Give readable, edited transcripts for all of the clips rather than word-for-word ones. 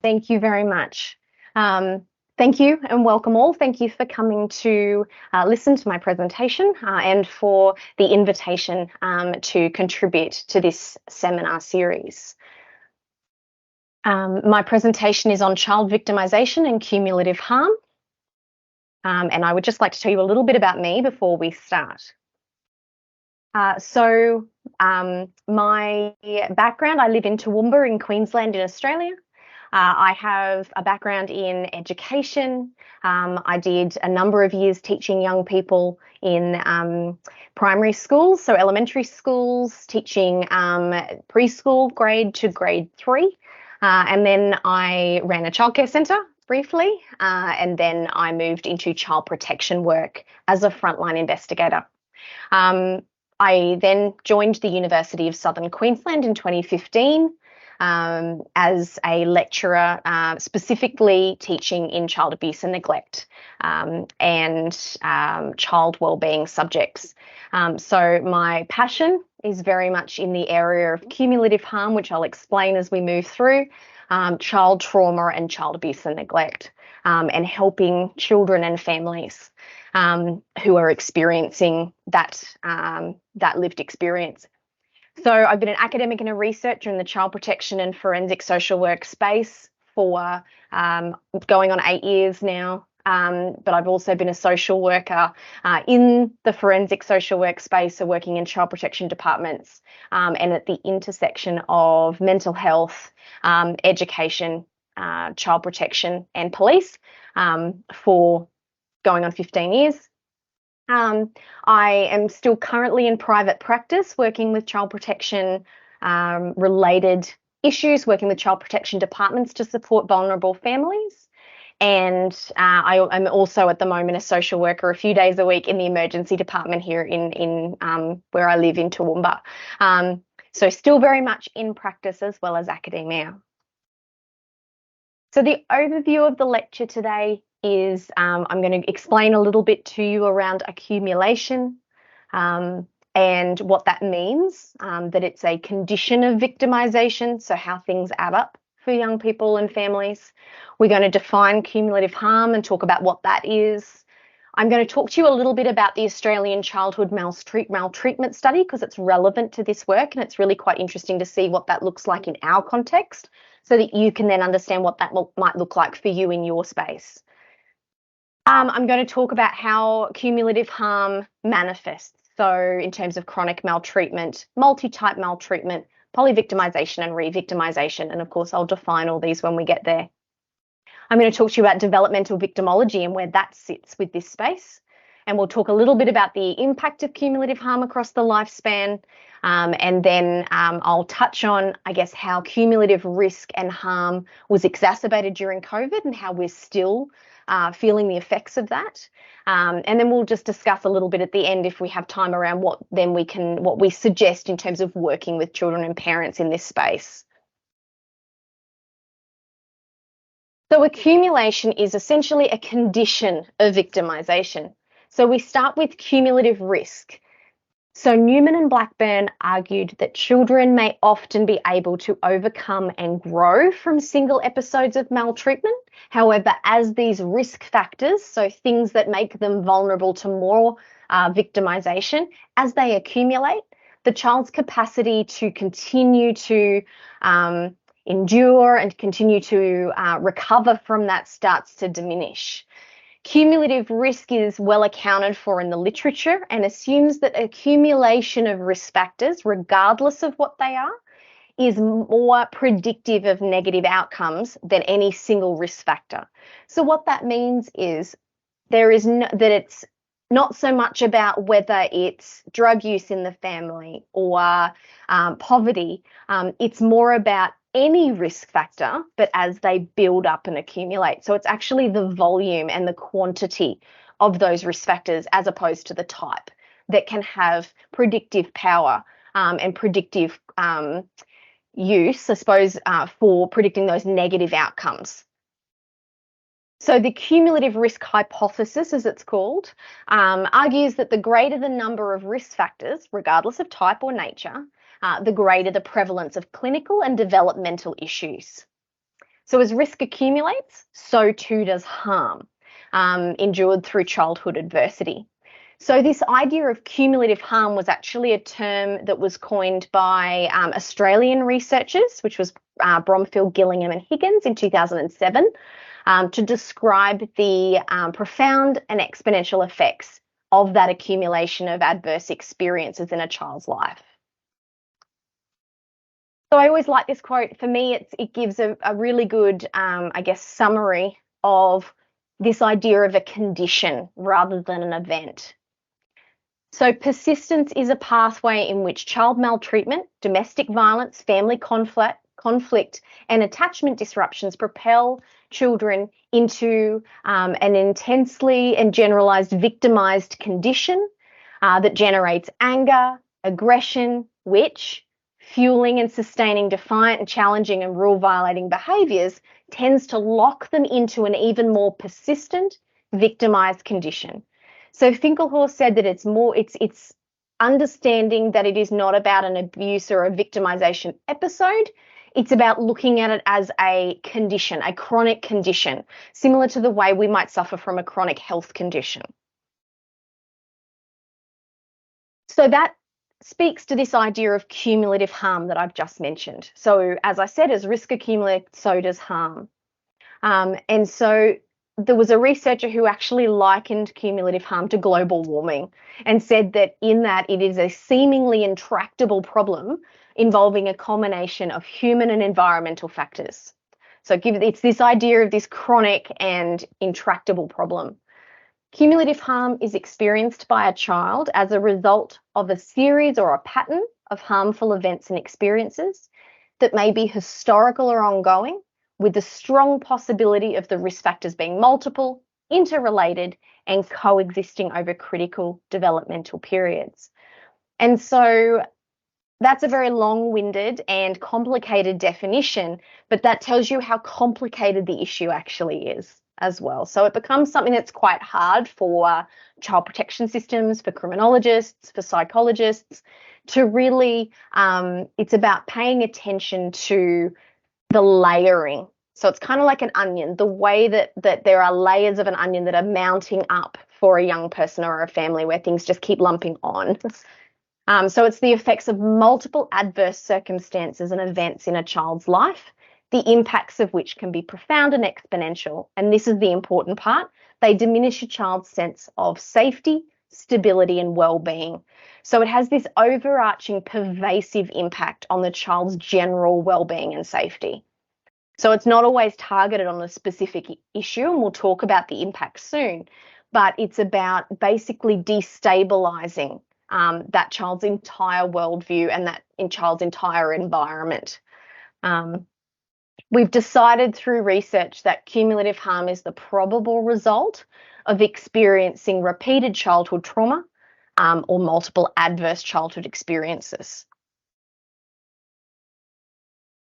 Thank you very much. Thank you and welcome all. Thank you for coming to listen to my presentation and for the invitation to contribute to this seminar series. My presentation is on child victimization and cumulative harm. And I would just like to tell you a little bit about me before we start. My background, I live in Toowoomba in Queensland in Australia. I have a background in education. I did a number of years teaching young people in primary schools, so elementary schools, teaching preschool grade to grade 3. And then I ran a childcare centre briefly, and then I moved into child protection work as a frontline investigator. I then joined the University of Southern Queensland in 2015 as a lecturer, specifically teaching in child abuse and neglect and child wellbeing subjects. So my passion is very much in the area of cumulative harm, which I'll explain as we move through, child trauma and child abuse and neglect, and helping children and families who are experiencing that lived experience. So I've been an academic and a researcher in the child protection and forensic social work space for going on 8 years now. But I've also been a social worker in the forensic social work space, so working in child protection departments and at the intersection of mental health, education, child protection and police for going on 15 years. I am still currently in private practice working with child protection related issues, working with child protection departments to support vulnerable families. And I'm also at the moment a social worker a few days a week in the emergency department here in where I live in Toowoomba. So still very much in practice as well as academia. So the overview of the lecture today is I'm going to explain a little bit to you around accumulation and what that means, that it's a condition of victimization, so how things add up for young people and families. We're going to define cumulative harm and talk about what that is. I'm going to talk to you a little bit about the Australian Childhood Maltreatment Study because it's relevant to this work and it's really quite interesting to see what that looks like in our context so that you can then understand what that might look like for you in your space. I'm going to talk about how cumulative harm manifests. So in terms of chronic maltreatment, multi-type maltreatment, polyvictimization and re-victimization. And of course, I'll define all these when we get there. I'm going to talk to you about developmental victimology and where that sits with this space. And we'll talk a little bit about the impact of cumulative harm across the lifespan. And then I'll touch on, I guess, how cumulative risk and harm was exacerbated during COVID and how we're still feeling the effects of that. And then we'll just discuss a little bit at the end, if we have time, around what we suggest in terms of working with children and parents in this space. So accumulation is essentially a condition of victimization. So we start with cumulative risk. So Newman and Blackburn argued that children may often be able to overcome and grow from single episodes of maltreatment. However, as these risk factors, so things that make them vulnerable to more victimization, as they accumulate, the child's capacity to continue to endure and continue to recover from that starts to diminish. Cumulative risk is well accounted for in the literature and assumes that accumulation of risk factors, regardless of what they are, is more predictive of negative outcomes than any single risk factor. So what that means is that it's not so much about whether it's drug use in the family or poverty. It's more about any risk factor, but as they build up and accumulate. So it's actually the volume and the quantity of those risk factors as opposed to the type that can have predictive power and predictive use, I suppose, for predicting those negative outcomes. So the cumulative risk hypothesis, as it's called, argues that the greater the number of risk factors, regardless of type or nature, the greater the prevalence of clinical and developmental issues. So as risk accumulates, so too does harm, endured through childhood adversity. So this idea of cumulative harm was actually a term that was coined by Australian researchers, which was Bromfield, Gillingham and Higgins in 2007, to describe the profound and exponential effects of that accumulation of adverse experiences in a child's life. So I always like this quote. For me, it gives a really good, I guess, summary of this idea of a condition rather than an event. So persistence is a pathway in which child maltreatment, domestic violence, family conflict, and attachment disruptions propel children into an intensely and generalized victimized condition that generates anger, aggression, which, fueling and sustaining defiant and challenging and rule violating behaviours, tends to lock them into an even more persistent, victimized condition. So Finkelhorst said that it's understanding that it is not about an abuse or a victimization episode. It's about looking at it as a condition, a chronic condition, similar to the way we might suffer from a chronic health condition. So that speaks to this idea of cumulative harm that I've just mentioned. So as I said, as risk accumulates, so does harm. And so there was a researcher who actually likened cumulative harm to global warming and said that in that it is a seemingly intractable problem involving a combination of human and environmental factors. So it's this idea of this chronic and intractable problem. Cumulative harm is experienced by a child as a result of a series or a pattern of harmful events and experiences that may be historical or ongoing, with the strong possibility of the risk factors being multiple, interrelated, and coexisting over critical developmental periods. And so that's a very long-winded and complicated definition, but that tells you how complicated the issue actually is as well. So it becomes something that's quite hard for child protection systems, for criminologists, for psychologists to really, it's about paying attention to the layering. So it's kind of like an onion, the way that there are layers of an onion that are mounting up for a young person or a family where things just keep lumping on. So it's the effects of multiple adverse circumstances and events in a child's life, the impacts of which can be profound and exponential. And this is the important part. They diminish a child's sense of safety, stability, and well-being. So it has this overarching pervasive impact on the child's general well-being and safety. So it's not always targeted on a specific issue, and we'll talk about the impact soon, but it's about basically destabilizing that child's entire worldview and that child's entire environment. We've decided through research that cumulative harm is the probable result of experiencing repeated childhood trauma or multiple adverse childhood experiences.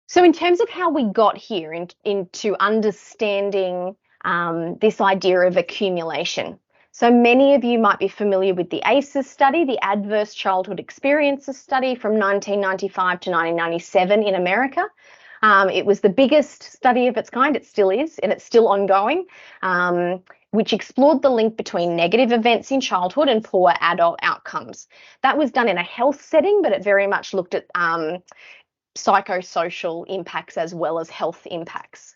So in terms of how we got here into understanding this idea of accumulation, so many of you might be familiar with the ACEs study, the Adverse Childhood Experiences Study from 1995 to 1997 in America. It was the biggest study of its kind, it still is, and it's still ongoing, which explored the link between negative events in childhood and poor adult outcomes. That was done in a health setting, but it very much looked at psychosocial impacts as well as health impacts.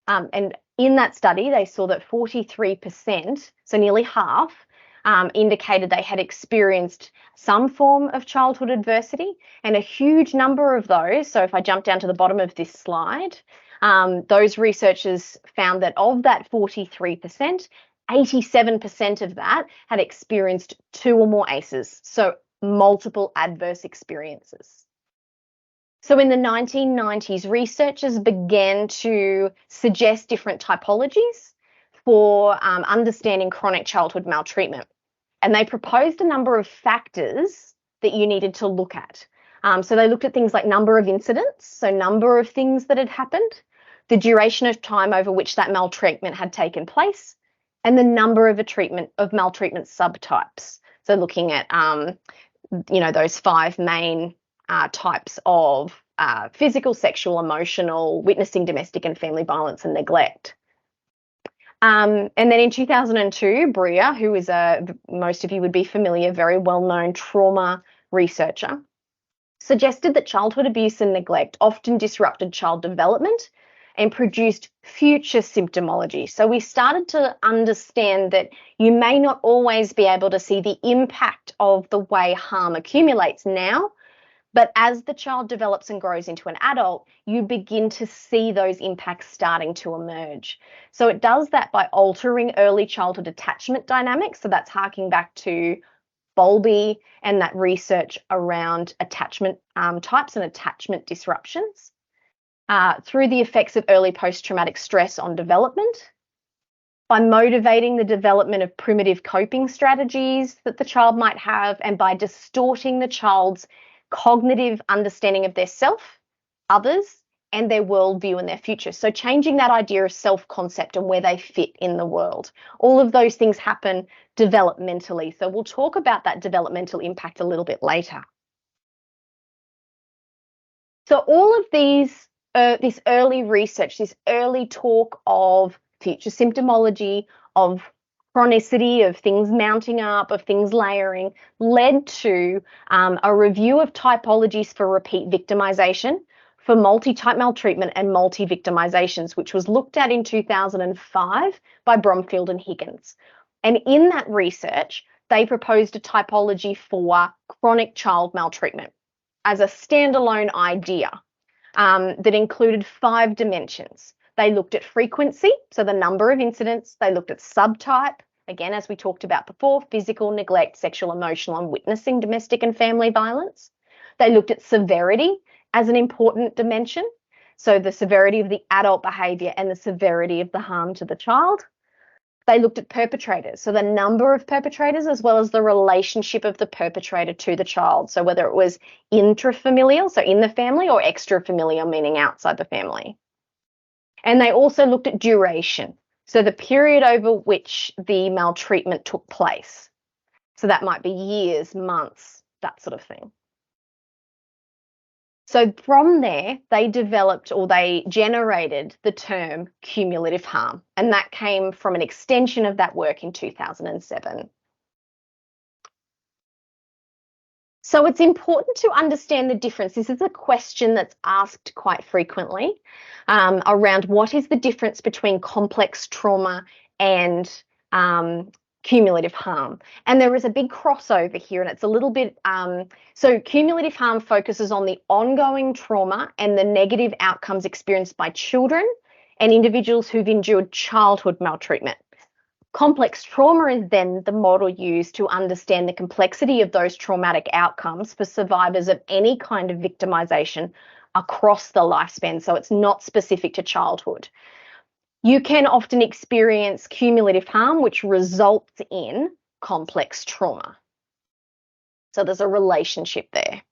And in that study, they saw that 43%, so nearly half, indicated they had experienced some form of childhood adversity, and a huge number of those, so if I jump down to the bottom of this slide, those researchers found that of that 43%, 87% of that had experienced 2 or more ACEs, so multiple adverse experiences. So in the 1990s, researchers began to suggest different typologies for understanding chronic childhood maltreatment. And they proposed a number of factors that you needed to look at. So they looked at things like number of incidents, so number of things that had happened, the duration of time over which that maltreatment had taken place, and the number of maltreatment subtypes. So looking at, those 5 main types of physical, sexual, emotional, witnessing domestic and family violence and neglect. And then in 2002, Bria, who is most of you would be familiar, very well-known trauma researcher, suggested that childhood abuse and neglect often disrupted child development and produced future symptomology. So we started to understand that you may not always be able to see the impact of the way harm accumulates now, but as the child develops and grows into an adult, you begin to see those impacts starting to emerge. So it does that by altering early childhood attachment dynamics. So that's harking back to Bowlby and that research around attachment types and attachment disruptions, through the effects of early post-traumatic stress on development, by motivating the development of primitive coping strategies that the child might have, and by distorting the child's cognitive understanding of their self, others, and their worldview and their future. So changing that idea of self-concept and where they fit in the world. All of those things happen developmentally. So we'll talk about that developmental impact a little bit later. So all of these, this early research, this early talk of future symptomology, of chronicity, of things mounting up, of things layering, led to a review of typologies for repeat victimization, for multi-type maltreatment and multi-victimizations, which was looked at in 2005 by Bromfield and Higgins. And in that research, they proposed a typology for chronic child maltreatment as a standalone idea that included 5 dimensions. They looked at frequency, so the number of incidents. They looked at subtype, again, as we talked about before, physical, neglect, sexual, emotional, and witnessing domestic and family violence. They looked at severity as an important dimension, so the severity of the adult behaviour and the severity of the harm to the child. They looked at perpetrators, so the number of perpetrators as well as the relationship of the perpetrator to the child, so whether it was intrafamilial, so in the family, or extrafamilial, meaning outside the family. And they also looked at duration, so the period over which the maltreatment took place. So that might be years, months, that sort of thing. So from there, they developed, or they generated, the term cumulative harm, and that came from an extension of that work in 2007. So it's important to understand the difference. This is a question that's asked quite frequently around what is the difference between complex trauma and cumulative harm. And there is a big crossover here, and it's a little bit, so cumulative harm focuses on the ongoing trauma and the negative outcomes experienced by children and individuals who've endured childhood maltreatment. Complex trauma is then the model used to understand the complexity of those traumatic outcomes for survivors of any kind of victimization across the lifespan. So it's not specific to childhood. You can often experience cumulative harm, which results in complex trauma. So there's a relationship there.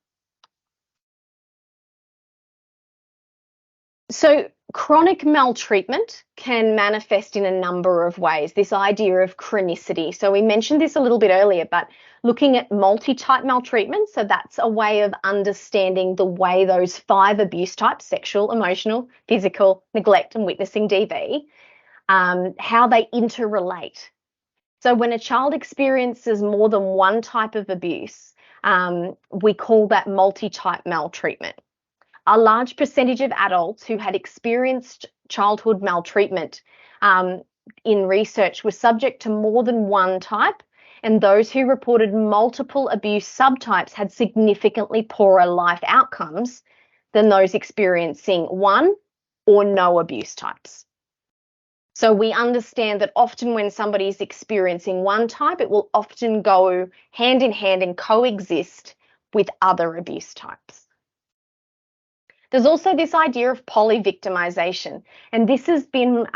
So chronic maltreatment can manifest in a number of ways, this idea of chronicity. So we mentioned this a little bit earlier, but looking at multi-type maltreatment, so that's a way of understanding the way those 5 abuse types, sexual, emotional, physical, neglect, and witnessing DV, how they interrelate. So when a child experiences more than one type of abuse, we call that multi-type maltreatment. A large percentage of adults who had experienced childhood maltreatment in research were subject to more than one type, and those who reported multiple abuse subtypes had significantly poorer life outcomes than those experiencing one or no abuse types. So we understand that often when somebody is experiencing one type, it will often go hand in hand and coexist with other abuse types. There's also this idea of polyvictimization, and this has been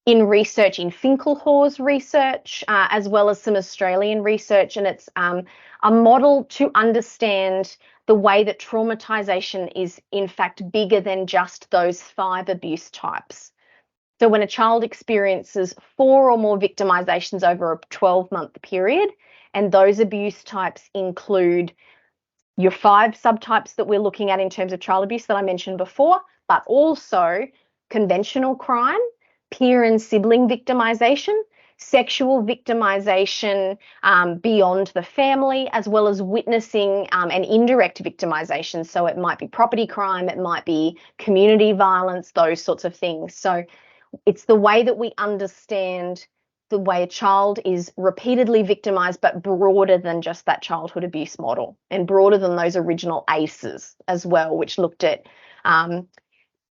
in research, in Finkelhor's research, as well as some Australian research, and it's a model to understand the way that traumatization is in fact bigger than just those 5 abuse types. So when a child experiences 4 or more victimizations over a 12-month period, and those abuse types include your 5 subtypes that we're looking at in terms of child abuse that I mentioned before, but also conventional crime, peer and sibling victimization, sexual victimization beyond the family, as well as witnessing and indirect victimization. So it might be property crime, it might be community violence, those sorts of things. So it's the way that we understand the way a child is repeatedly victimized, but broader than just that childhood abuse model and broader than those original ACEs as well, which looked at,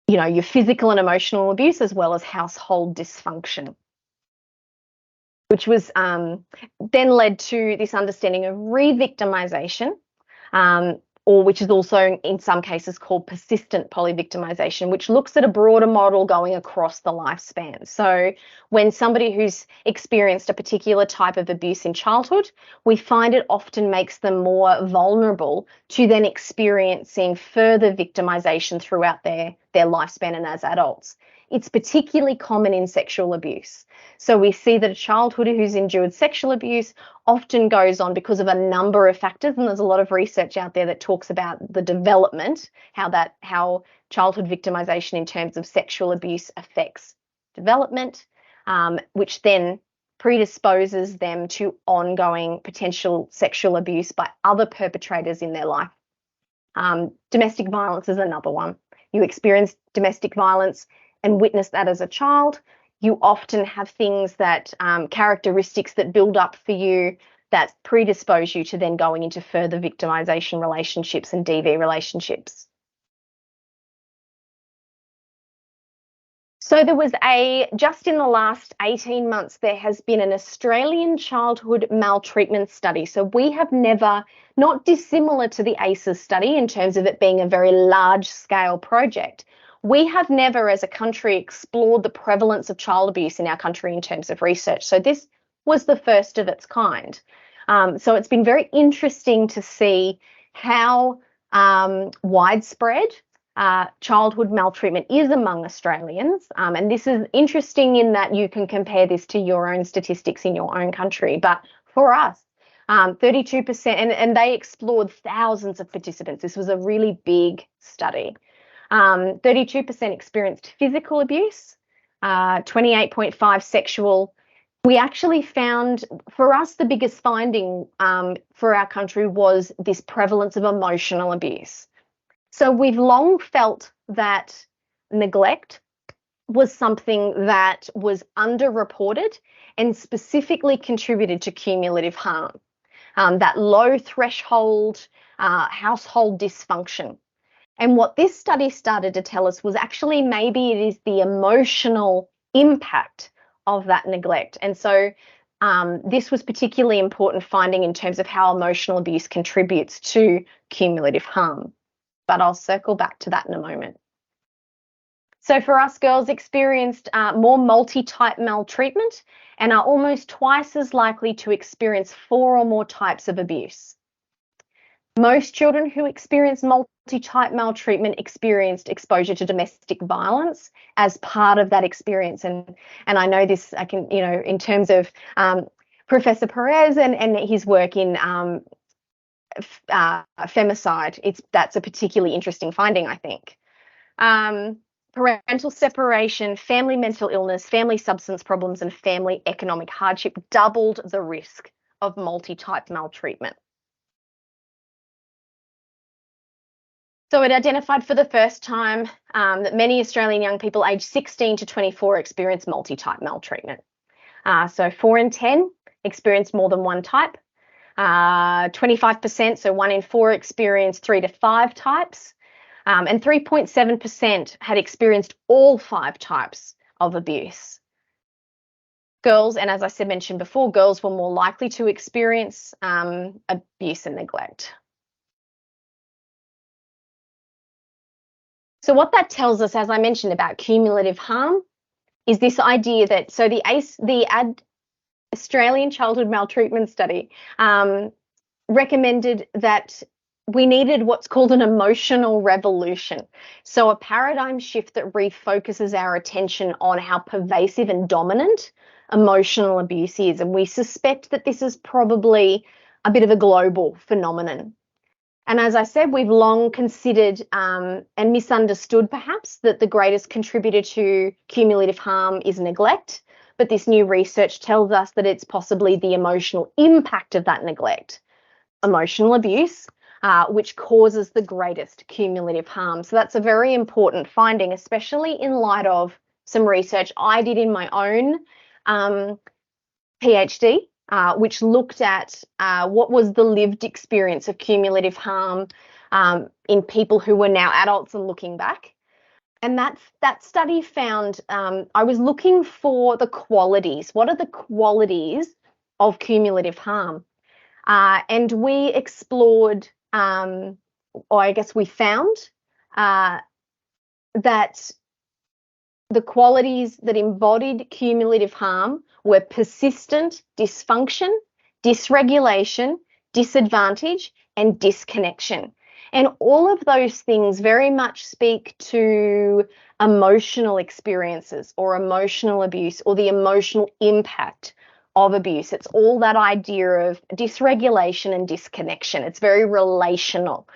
your physical and emotional abuse as well as household dysfunction, which was then led to this understanding of re-victimization, or which is also in some cases called persistent polyvictimization, which looks at a broader model going across the lifespan. So when somebody who's experienced a particular type of abuse in childhood, we find it often makes them more vulnerable to then experiencing further victimization throughout their lifespan and as adults. It's particularly common in sexual abuse. So we see that a childhood who's endured sexual abuse often goes on because of a number of factors, and there's a lot of research out there that talks about the development, how childhood victimization in terms of sexual abuse affects development, which then predisposes them to ongoing potential sexual abuse by other perpetrators in their life. Domestic violence is another one. You experience domestic violence and witness that as a child, you often have things that characteristics that build up for you that predispose you to then going into further victimization relationships and DV relationships. So there was just in the last 18 months, there has been an Australian childhood maltreatment study. So we have never, not dissimilar to the ACEs study in terms of it being a very large scale project, we have never as a country explored the prevalence of child abuse in our country in terms of research. So this was the first of its kind. So it's been very interesting to see how widespread childhood maltreatment is among Australians. And this is interesting in that you can compare this to your own statistics in your own country. But for us, 32%, and they explored thousands of participants. This was a really big study. 32% experienced physical abuse, 28.5% sexual. We actually found, for us, the biggest finding for our country was this prevalence of emotional abuse. So we've long felt that neglect was something that was underreported and specifically contributed to cumulative harm, that low threshold household dysfunction. And what this study started to tell us was actually maybe it is the emotional impact of that neglect. And so this was particularly important finding in terms of how emotional abuse contributes to cumulative harm. But I'll circle back to that in a moment. So for us, girls experienced more multi-type maltreatment and are almost twice as likely to experience 4 or more types of abuse. Most children who experience multi-type maltreatment experienced exposure to domestic violence as part of that experience. And I know this, I can, in terms of Professor Perez and his work in femicide, that's a particularly interesting finding, I think. Parental separation, family mental illness, family substance problems, and family economic hardship doubled the risk of multi-type maltreatment. So it identified for the first time that many Australian young people aged 16 to 24 experience multi-type maltreatment. So 4 in 10 experienced more than one type. 25%, so 1 in 4 experienced 3 to 5 types. And 3.7% had experienced all 5 types of abuse. Girls, and as I mentioned before, girls were more likely to experience abuse and neglect. So what that tells us, as I mentioned about cumulative harm, is this idea that, so the Australian Childhood Maltreatment Study recommended that we needed what's called an emotional revolution. So a paradigm shift that refocuses our attention on how pervasive and dominant emotional abuse is. And we suspect that this is probably a bit of a global phenomenon. And as I said, we've long considered and misunderstood perhaps that the greatest contributor to cumulative harm is neglect. But this new research tells us that it's possibly the emotional impact of that neglect, emotional abuse, which causes the greatest cumulative harm. So that's a very important finding, especially in light of some research I did in my own PhD, which looked at what was the lived experience of cumulative harm in people who were now adults and looking back. And that study found, I was looking for the qualities. What are the qualities of cumulative harm? And we explored, or I guess we found that the qualities that embodied cumulative harm were persistent dysfunction, dysregulation, disadvantage, and disconnection. And all of those things very much speak to emotional experiences or emotional abuse or the emotional impact of abuse. It's all that idea of dysregulation and disconnection. It's very relational.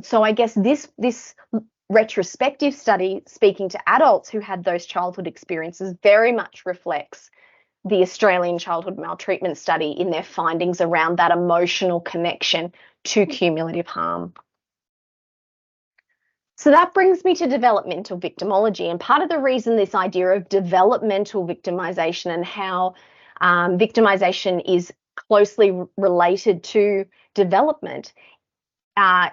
So I guess this retrospective study, speaking to adults who had those childhood experiences, very much reflects the Australian Childhood Maltreatment Study in their findings around that emotional connection to cumulative harm. So that brings me to developmental victimology. And part of the reason this idea of developmental victimization and how victimization is closely related to development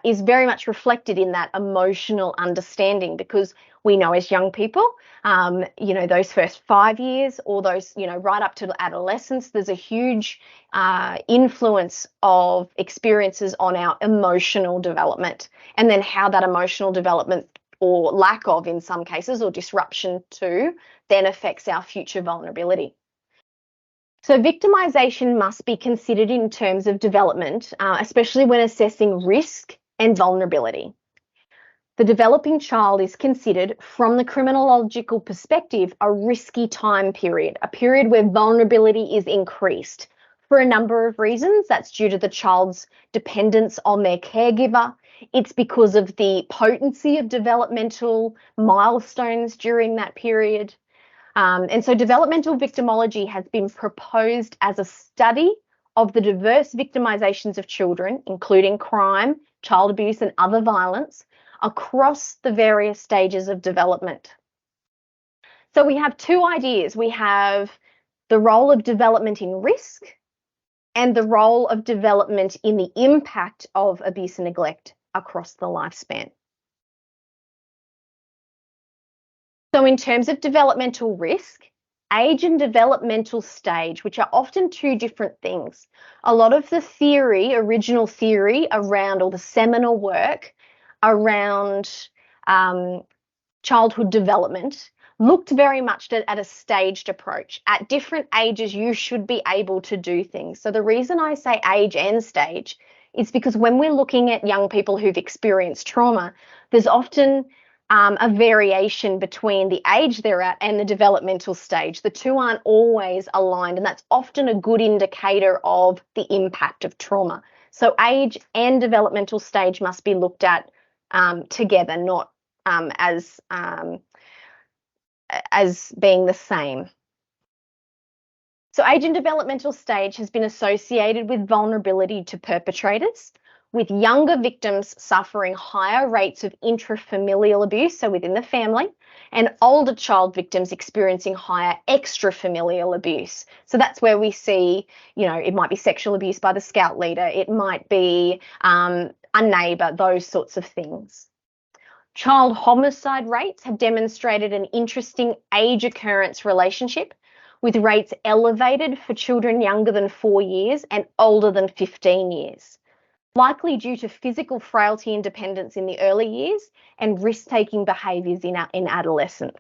is very much reflected in that emotional understanding, because we know as young people, those first 5 years or those, right up to adolescence, there's a huge influence of experiences on our emotional development, and then how that emotional development, or lack of in some cases, or disruption too, then affects our future vulnerability. So victimization must be considered in terms of development, especially when assessing risk and vulnerability. The developing child is considered, from the criminological perspective, a risky time period, a period where vulnerability is increased for a number of reasons. That's due to the child's dependence on their caregiver. It's because of the potency of developmental milestones during that period. And so developmental victimology has been proposed as a study of the diverse victimizations of children, including crime, child abuse, and other violence, across the various stages of development. So we have two ideas. We have the role of development in risk and the role of development in the impact of abuse and neglect across the lifespan. So in terms of developmental risk, age and developmental stage, which are often two different things. A lot of the theory, original theory around, or the seminal work around childhood development, looked very much at a staged approach. At different ages, you should be able to do things. So the reason I say age and stage is because when we're looking at young people who've experienced trauma, there's often a variation between the age they're at and the developmental stage. The two aren't always aligned, and that's often a good indicator of the impact of trauma. So age and developmental stage must be looked at together, not as being the same. So age and developmental stage has been associated with vulnerability to perpetrators, with younger victims suffering higher rates of intrafamilial abuse, so within the family, and older child victims experiencing higher extrafamilial abuse. So that's where we see, it might be sexual abuse by the scout leader, it might be a neighbour, those sorts of things. Child homicide rates have demonstrated an interesting age occurrence relationship, with rates elevated for children younger than 4 years and older than 15 years. Likely due to physical frailty and dependence in the early years and risk-taking behaviours in adolescence.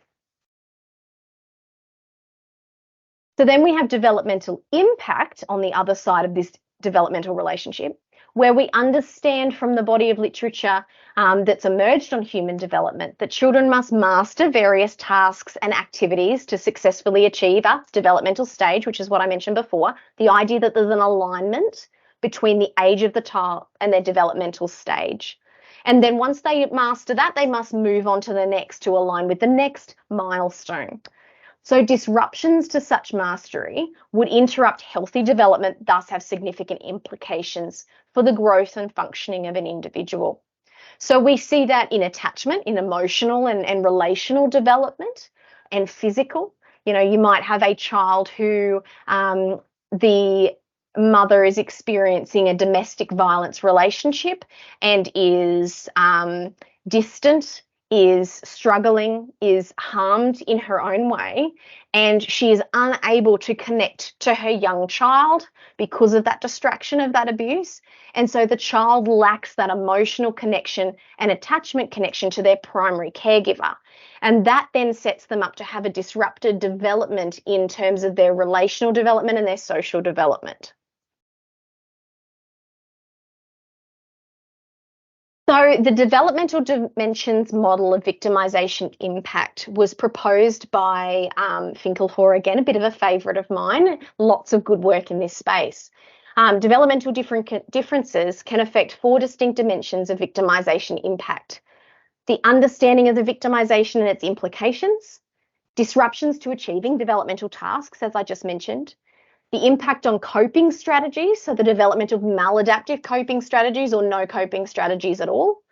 So then we have developmental impact on the other side of this developmental relationship, where we understand from the body of literature that's emerged on human development that children must master various tasks and activities to successfully achieve a developmental stage, which is what I mentioned before, the idea that there's an alignment between the age of the child and their developmental stage. And then once they master that, they must move on to the next to align with the next milestone. So disruptions to such mastery would interrupt healthy development, thus have significant implications for the growth and functioning of an individual. So we see that in attachment, in emotional and relational development and physical. You know, you might have a child who the mother is experiencing a domestic violence relationship and is distant, is struggling, is harmed in her own way, and she is unable to connect to her young child because of that distraction of that abuse. And so the child lacks that emotional connection and attachment connection to their primary caregiver. And that then sets them up to have a disrupted development in terms of their relational development and their social development. So the developmental dimensions model of victimization impact was proposed by Finkelhor, again, a bit of a favourite of mine. Lots of good work in this space. Developmental differences can affect 4 distinct dimensions of victimization impact: the understanding of the victimization and its implications, disruptions to achieving developmental tasks, as I just mentioned, the impact on coping strategies, so the development of maladaptive coping strategies or no coping strategies at all,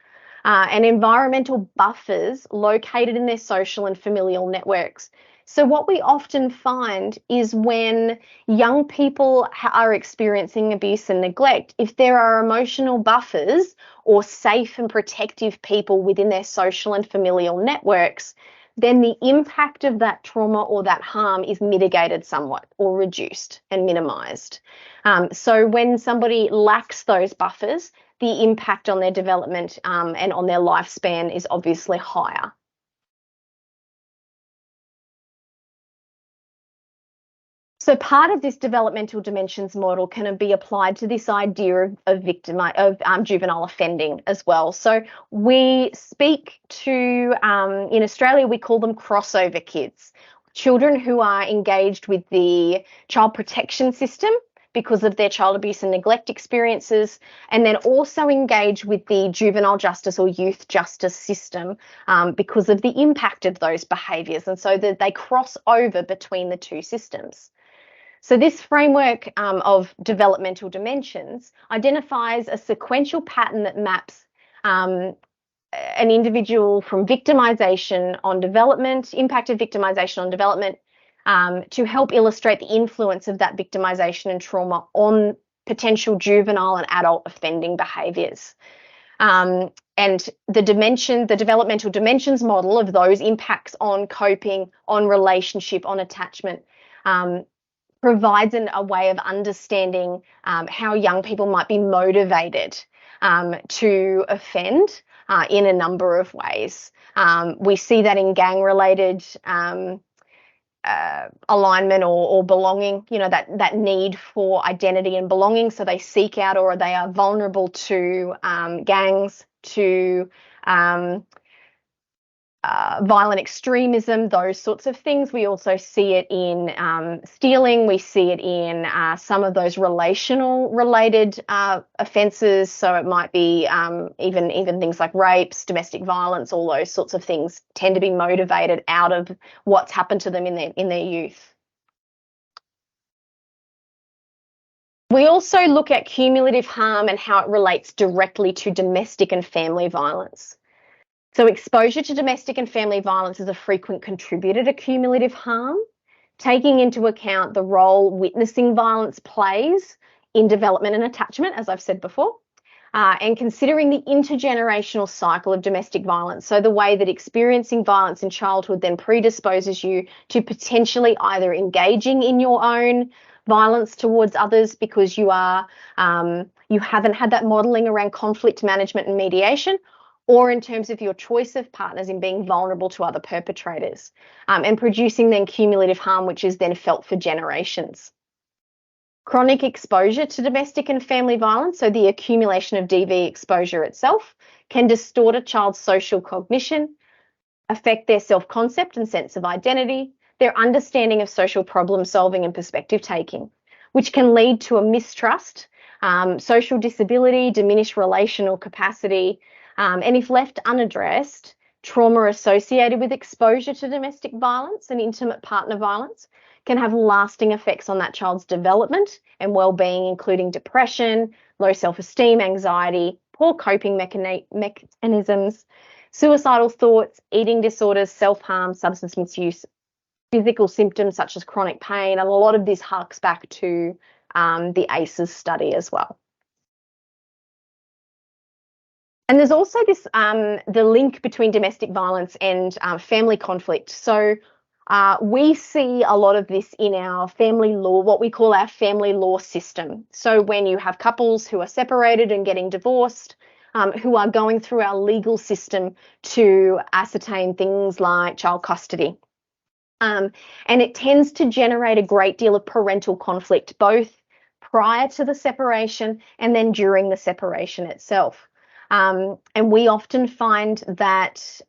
and environmental buffers located in their social and familial networks. So what we often find is when young people are experiencing abuse and neglect, if there are emotional buffers or safe and protective people within their social and familial networks, then the impact of that trauma or that harm is mitigated somewhat or reduced and minimized. So when somebody lacks those buffers, the impact on their development and on their lifespan is obviously higher. So part of this developmental dimensions model can be applied to this idea of juvenile offending as well. So we speak to, in Australia, we call them crossover kids, children who are engaged with the child protection system because of their child abuse and neglect experiences, and then also engage with the juvenile justice or youth justice system because of the impact of those behaviours, and so that they cross over between the two systems. So this framework of developmental dimensions identifies a sequential pattern that maps an individual from victimization on development, impact of victimization on development, to help illustrate the influence of that victimization and trauma on potential juvenile and adult offending behaviours. And the developmental dimensions model of those impacts on coping, on relationship, on attachment, provides a way of understanding how young people might be motivated to offend in a number of ways. We see that in gang-related alignment or belonging, you know, that need for identity and belonging. So they seek out or they are vulnerable to gangs, to violent extremism, those sorts of things. We also see it in stealing. We see it in some of those relational related offences. So it might be even things like rapes, domestic violence, all those sorts of things tend to be motivated out of what's happened to them in their youth. We also look at cumulative harm and how it relates directly to domestic and family violence. So exposure to domestic and family violence is a frequent contributor to cumulative harm, taking into account the role witnessing violence plays in development and attachment, as I've said before, and considering the intergenerational cycle of domestic violence. So the way that experiencing violence in childhood then predisposes you to potentially either engaging in your own violence towards others because you haven't had that modelling around conflict management and mediation, or in terms of your choice of partners in being vulnerable to other perpetrators, and producing then cumulative harm, which is then felt for generations. Chronic exposure to domestic and family violence, so the accumulation of DV exposure itself, can distort a child's social cognition, affect their self-concept and sense of identity, their understanding of social problem solving and perspective taking, which can lead to a mistrust social disability, diminished relational capacity, and if left unaddressed, trauma associated with exposure to domestic violence and intimate partner violence can have lasting effects on that child's development and well-being, including depression, low self-esteem, anxiety, poor coping mechanisms, suicidal thoughts, eating disorders, self-harm, substance misuse, physical symptoms such as chronic pain, and a lot of this harks back to the ACEs study as well. And there's also this the link between domestic violence and family conflict. So we see a lot of this in our family law, what we call our family law system. So when you have couples who are separated and getting divorced, who are going through our legal system to ascertain things like child custody. And it tends to generate a great deal of parental conflict, both prior to the separation and then during the separation itself. And we often find that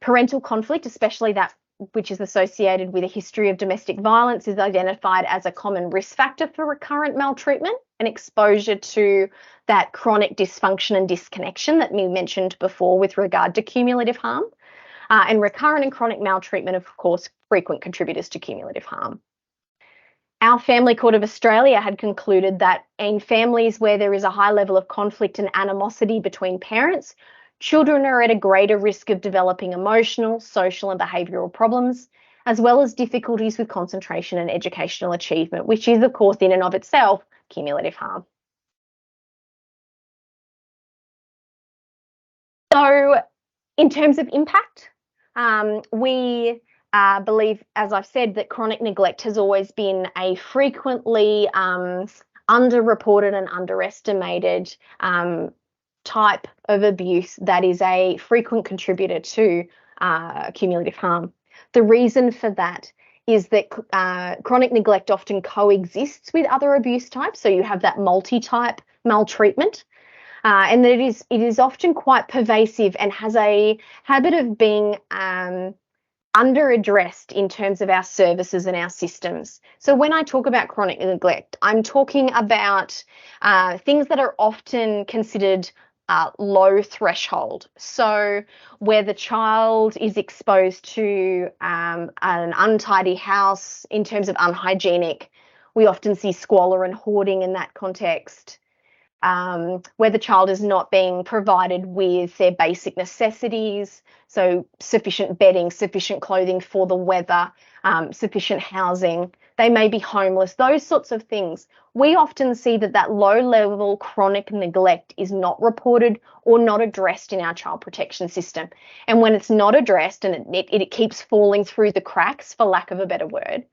parental conflict, especially that which is associated with a history of domestic violence, is identified as a common risk factor for recurrent maltreatment and exposure to that chronic dysfunction and disconnection that we mentioned before with regard to cumulative harm. And recurrent and chronic maltreatment, of course, frequent contributors to cumulative harm. Our Family Court of Australia had concluded that in families where there is a high level of conflict and animosity between parents, children are at a greater risk of developing emotional, social, and behavioural problems, as well as difficulties with concentration and educational achievement, which is, of course, in and of itself, cumulative harm. So, in terms of impact, we believe, as I've said, that chronic neglect has always been a frequently underreported and underestimated type of abuse that is a frequent contributor to cumulative harm. The reason for that is that chronic neglect often coexists with other abuse types. So you have that multi-type maltreatment. And that it is often quite pervasive and has a habit of being under-addressed in terms of our services and our systems. So when I talk about chronic neglect, I'm talking about things that are often considered low threshold. So where the child is exposed to an untidy house in terms of unhygienic, we often see squalor and hoarding in that context. Where the child is not being provided with their basic necessities, so sufficient bedding, sufficient clothing for the weather, sufficient housing. They may be homeless, those sorts of things. We often see that low-level chronic neglect is not reported or not addressed in our child protection system. And when it's not addressed and it keeps falling through the cracks, for lack of a better word,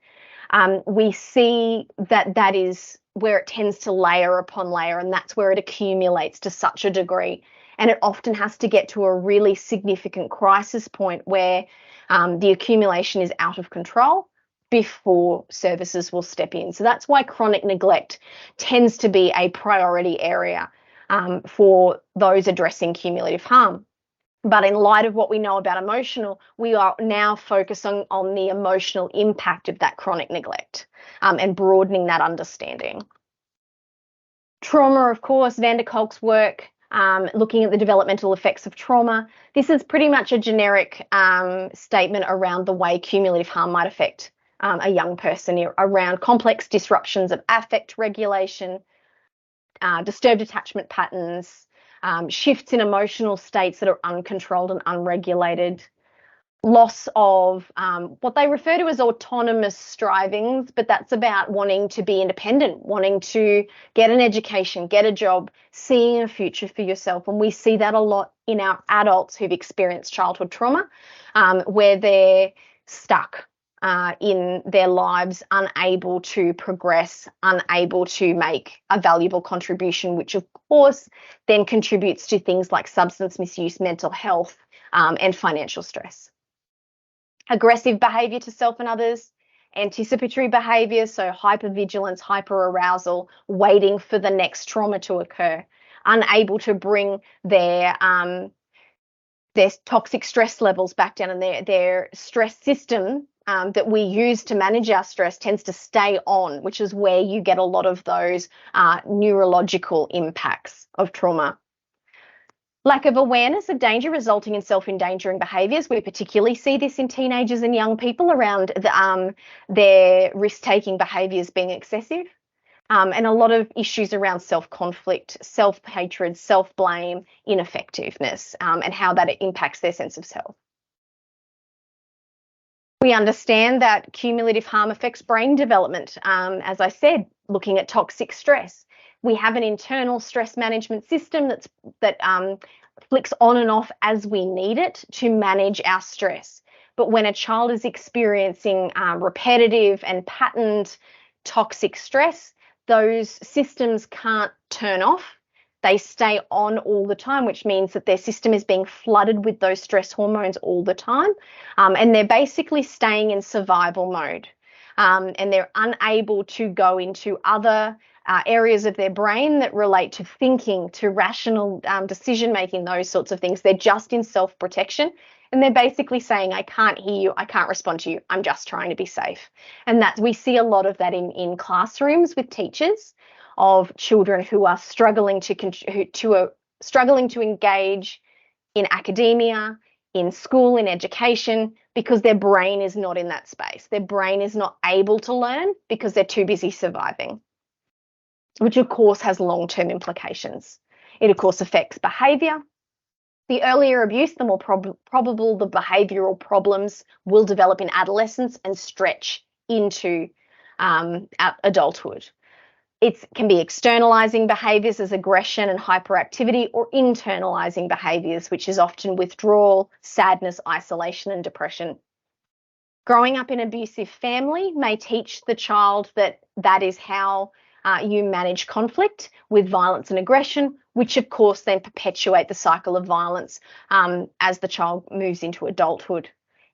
we see that is where it tends to layer upon layer, and that's where it accumulates to such a degree. And it often has to get to a really significant crisis point where the accumulation is out of control before services will step in. So that's why chronic neglect tends to be a priority area for those addressing cumulative harm. But in light of what we know about emotional, we are now focusing on the emotional impact of that chronic neglect and broadening that understanding. Trauma, of course, Van der Kolk's work, looking at the developmental effects of trauma. This is pretty much a generic statement around the way cumulative harm might affect a young person, around complex disruptions of affect regulation, disturbed attachment patterns, shifts in emotional states that are uncontrolled and unregulated, loss of what they refer to as autonomous strivings, but that's about wanting to be independent, wanting to get an education, get a job, seeing a future for yourself. And we see that a lot in our adults who've experienced childhood trauma, where they're stuck in their lives, unable to progress, unable to make a valuable contribution, which of course then contributes to things like substance misuse, mental health, and financial stress. Aggressive behaviour to self and others, anticipatory behaviour, so hypervigilance, hyperarousal, waiting for the next trauma to occur, unable to bring their toxic stress levels back down and their stress system that we use to manage our stress tends to stay on, which is where you get a lot of those neurological impacts of trauma. Lack of awareness of danger resulting in self-endangering behaviours. We particularly see this in teenagers and young people around their risk-taking behaviours being excessive. And a lot of issues around self-conflict, self-hatred, self-blame, ineffectiveness, and how that impacts their sense of self. We understand that cumulative harm affects brain development. As I said, looking at toxic stress. We have an internal stress management system that flicks on and off as we need it to manage our stress. But when a child is experiencing repetitive and patterned toxic stress, those systems can't turn off. They stay on all the time, which means that their system is being flooded with those stress hormones all the time. And they're basically staying in survival mode. And they're unable to go into other areas of their brain that relate to thinking, to rational decision making, those sorts of things. They're just in self-protection. And they're basically saying, I can't hear you, I can't respond to you, I'm just trying to be safe. And that we see a lot of that in classrooms with teachers of children who are struggling to engage in academia, in school, in education, because their brain is not in that space. Their brain is not able to learn because they're too busy surviving, which of course has long-term implications. It of course affects behaviour. The earlier abuse, the more probable the behavioural problems will develop in adolescence and stretch into adulthood. It can be externalizing behaviours as aggression and hyperactivity, or internalizing behaviours, which is often withdrawal, sadness, isolation, and depression. Growing up in an abusive family may teach the child that is how you manage conflict with violence and aggression, which of course then perpetuate the cycle of violence as the child moves into adulthood.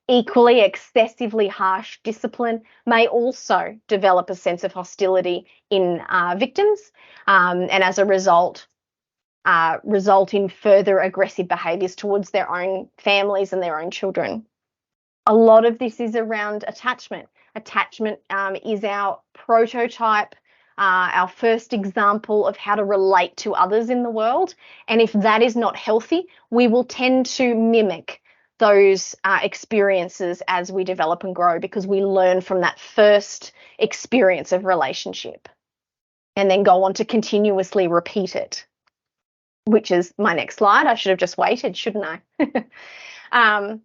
Equally, excessively harsh discipline may also develop a sense of hostility in victims, and as a result in further aggressive behaviours towards their own families and their own children. A lot of this is around attachment. Attachment is our prototype, our first example of how to relate to others in the world. And if that is not healthy, we will tend to mimic those experiences as we develop and grow, because we learn from that first experience of relationship and then go on to continuously repeat it, which is my next slide. I should have just waited, shouldn't I?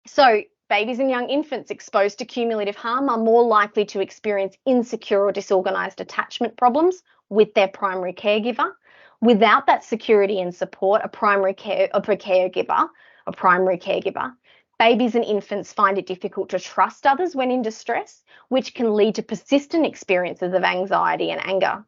So babies and young infants exposed to cumulative harm are more likely to experience insecure or disorganised attachment problems with their primary caregiver. Without that security and support, a primary caregiver, babies and infants find it difficult to trust others when in distress, which can lead to persistent experiences of anxiety and anger.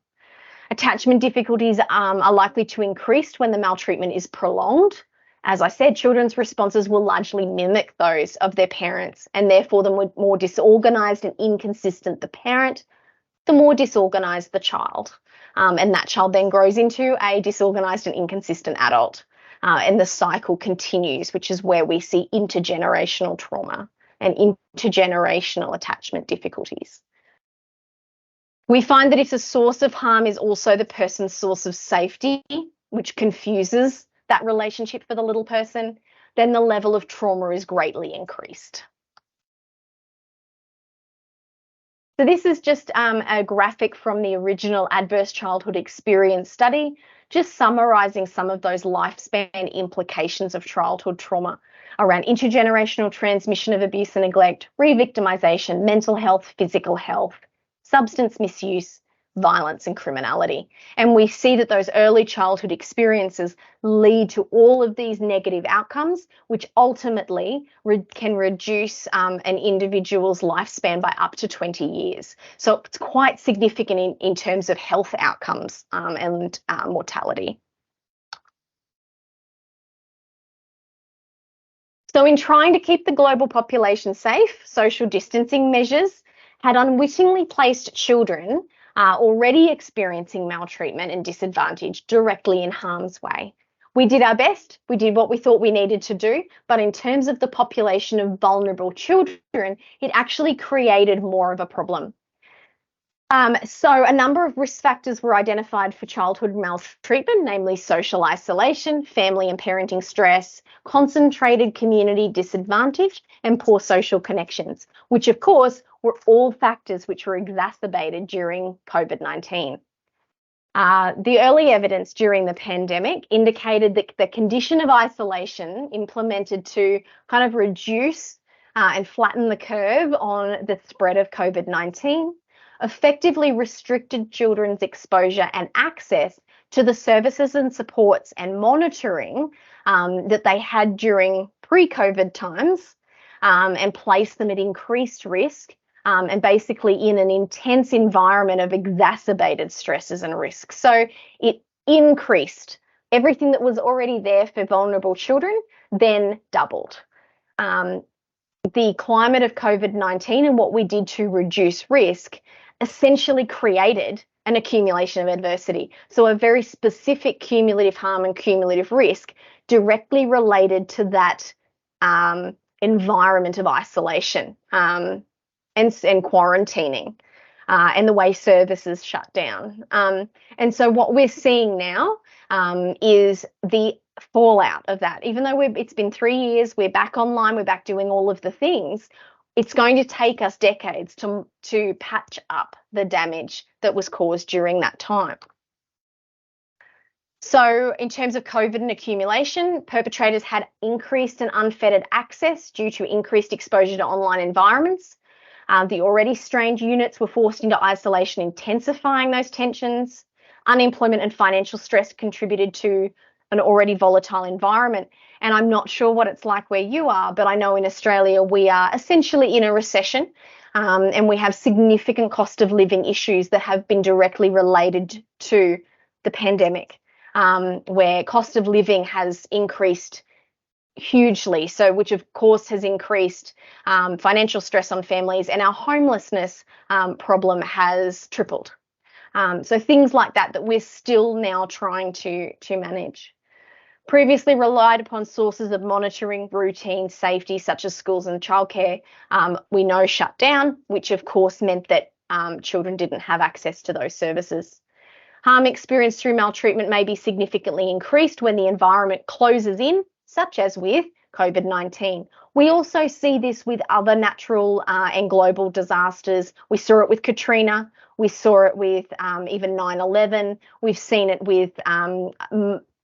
Attachment difficulties are likely to increase when the maltreatment is prolonged. As I said, children's responses will largely mimic those of their parents, and therefore the more disorganised and inconsistent the parent, the more disorganised the child. And that child then grows into a disorganised and inconsistent adult. And the cycle continues, which is where we see intergenerational trauma and intergenerational attachment difficulties. We find that if the source of harm is also the person's source of safety, which confuses that relationship for the little person, then the level of trauma is greatly increased. So this is just a graphic from the original Adverse Childhood Experience study, just summarising some of those lifespan implications of childhood trauma around intergenerational transmission of abuse and neglect, re-victimization, mental health, physical health, substance misuse, violence and criminality. And we see that those early childhood experiences lead to all of these negative outcomes, which ultimately can reduce an individual's lifespan by up to 20 years. So it's quite significant in terms of health outcomes and mortality. So in trying to keep the global population safe, social distancing measures had unwittingly placed children already experiencing maltreatment and disadvantage directly in harm's way. We did our best. We did what we thought we needed to do. But in terms of the population of vulnerable children, it actually created more of a problem. So a number of risk factors were identified for childhood maltreatment, namely social isolation, family and parenting stress, concentrated community disadvantage, and poor social connections, which of course were all factors which were exacerbated during COVID-19. The early evidence during the pandemic indicated that the condition of isolation implemented to kind of reduce and flatten the curve on the spread of COVID-19 effectively restricted children's exposure and access to the services and supports and monitoring that they had during pre-COVID times and placed them at increased risk and basically in an intense environment of exacerbated stresses and risks. So it increased everything that was already there for vulnerable children, then doubled. The climate of COVID-19 and what we did to reduce risk essentially created an accumulation of adversity. So a very specific cumulative harm and cumulative risk directly related to that environment of isolation and quarantining and the way services shut down. And so what we're seeing now is the fallout of that. Even though it's been 3 years, we're back online, we're back doing all of the things, it's going to take us decades to patch up the damage that was caused during that time. So in terms of COVID and accumulation, perpetrators had increased and unfettered access due to increased exposure to online environments. The already strained units were forced into isolation, intensifying those tensions. Unemployment and financial stress contributed to an already volatile environment. And I'm not sure what it's like where you are, but I know in Australia we are essentially in a recession and we have significant cost of living issues that have been directly related to the pandemic, where cost of living has increased hugely, so which of course has increased financial stress on families, and our homelessness problem has tripled. So things like that we're still now trying to manage. Previously relied upon sources of monitoring, routine, safety, such as schools and childcare, we know shut down, which of course meant that children didn't have access to those services. Harm experienced through maltreatment may be significantly increased when the environment closes in, such as with COVID-19. We also see this with other natural and global disasters. We saw it with Katrina. We saw it with even 9/11. We've seen it with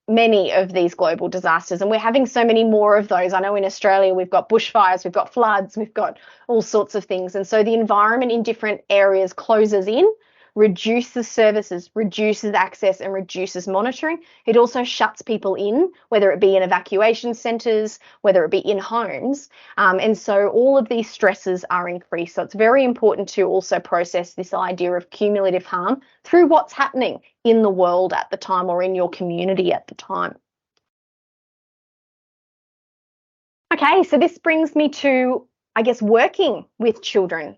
many of these global disasters, and we're having so many more of those. I know in Australia we've got bushfires, we've got floods, we've got all sorts of things. And so the environment in different areas closes in, reduces services, reduces access, and reduces monitoring. It also shuts people in, whether it be in evacuation centres, whether it be in homes. And so all of these stresses are increased. So it's very important to also process this idea of cumulative harm through what's happening in the world at the time or in your community at the time. Okay, so this brings me to, I guess, working with children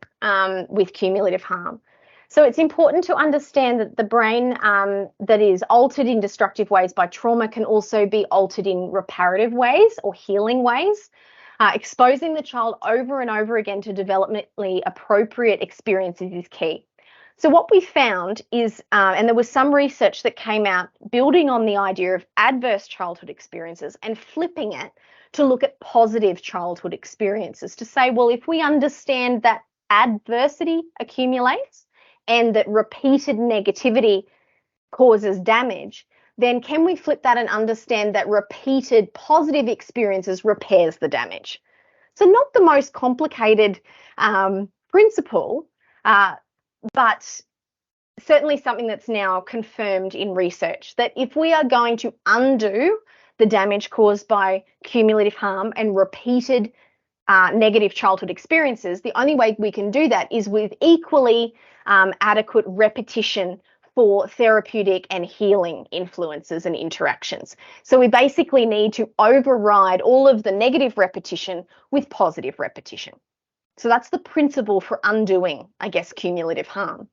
with cumulative harm. So it's important to understand that the brain that is altered in destructive ways by trauma can also be altered in reparative ways or healing ways. Exposing the child over and over again to developmentally appropriate experiences is key. So what we found is, and there was some research that came out building on the idea of adverse childhood experiences and flipping it to look at positive childhood experiences to say, well, if we understand that adversity accumulates and that repeated negativity causes damage, then can we flip that and understand that repeated positive experiences repairs the damage? So not the most complicated principle, but certainly something that's now confirmed in research, that if we are going to undo the damage caused by cumulative harm and repeated negative childhood experiences, the only way we can do that is with equally adequate repetition for therapeutic and healing influences and interactions. So we basically need to override all of the negative repetition with positive repetition. So that's the principle for undoing, I guess, cumulative harm.